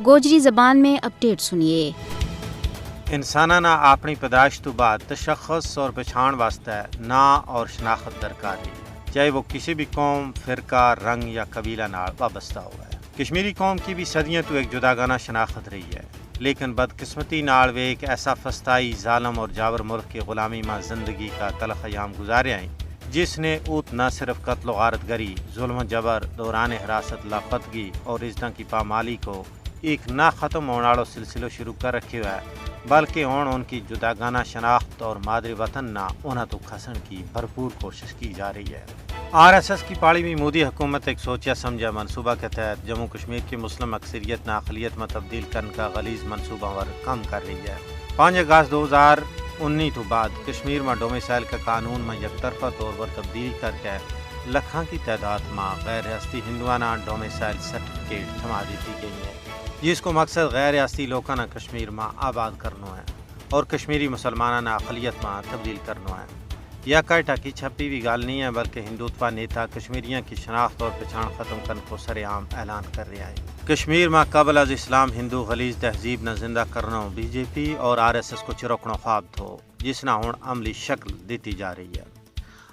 گوجری زبان میں اپڈیٹ سنیے۔ انسانہ نہ اپنی پیدائش تو بعد تشخص اور پہچان واسطے نا اور شناخت درکار ہے، چاہے وہ کسی بھی قوم، فرقہ، رنگ یا قبیلہ نال وابستہ ہوا ہے۔ کشمیری قوم کی بھی صدیوں تو ایک جداگانہ شناخت رہی ہے، لیکن بدقسمتی نال وہ ایک ایسا فستائی، ظالم اور جاور ملک کی غلامی میں زندگی کا تلخ ایام گزارے ہیں، جس نے اوت نہ صرف قتل و غارت گری، ظلم و جبر، دوران حراست، لاپتگی اور عزتوں کی پامالی کو ایک نہ ختم ہونے والا سلسلہ شروع کر رکھے ہوا ہے، بلکہ ان کی جداگانہ شناخت اور مادری وطن نہ انہیں تو کھسن کی بھرپور کوشش کی جا رہی ہے۔ RSS کی پاڑی میں مودی حکومت ایک سوچا سمجھا منصوبہ کے تحت جموں کشمیر کی مسلم اکثریت نہ اقلیت میں تبدیل کرنے کا غلیظ منصوبہ پر کام کر رہی ہے۔ 5 اگست 2019 تو بعد کشمیر میں ڈومیسائل کا قانون میں یک طرفہ طور پر تبدیلی کر کے لکھاں کی تعداد میں غیر ریاستی ہندوانہ ڈومیسائل سرٹیفکیٹ جمع دی گئی ہے، جس کو مقصد غیر ریاستی لوگوں نے کشمیر میں آباد کرنا ہے اور کشمیری مسلمانوں اقلیت میں تبدیل کرنا ہے۔ یہ کائٹا کی چھپی ہوئی گال نہیں ہے، بلکہ ہندوتوا نیتا کشمیریوں کی شناخت اور پہچان ختم کرنے کو سر عام اعلان کر رہا ہے۔ کشمیر میں قبل از اسلام ہندو غلیظ تہذیب نہ زندہ کرنا BJP اور RSS کو چروکنا خواب تھو، جس نہ ہن عملی شکل دیتی جا رہی ہے۔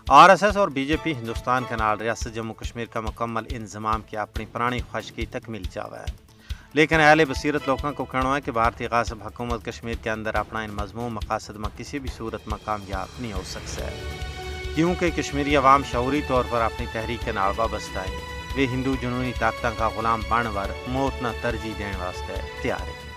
RSS اور BJP ہندوستان کے نال ریاست جموں کشمیر کا مکمل انضمام کی اپنی پرانی خواہش کی تکمیل چاہا ہے، لیکن اہل بصیرت لوگوں کو کہنا ہے کہ بھارتی غاصب حکومت کشمیر کے اندر اپنا ان مضمون مقاصد میں کسی بھی صورت میں کامیاب نہیں ہو سکتا ہے، کیونکہ کشمیری عوام شعوری طور پر اپنی تحریک کے نال وابستہ ہے۔ وہ ہندو جنونی طاقتوں کا غلام بن کر موت نہ ترجیح دینے واسطے تیار ہے۔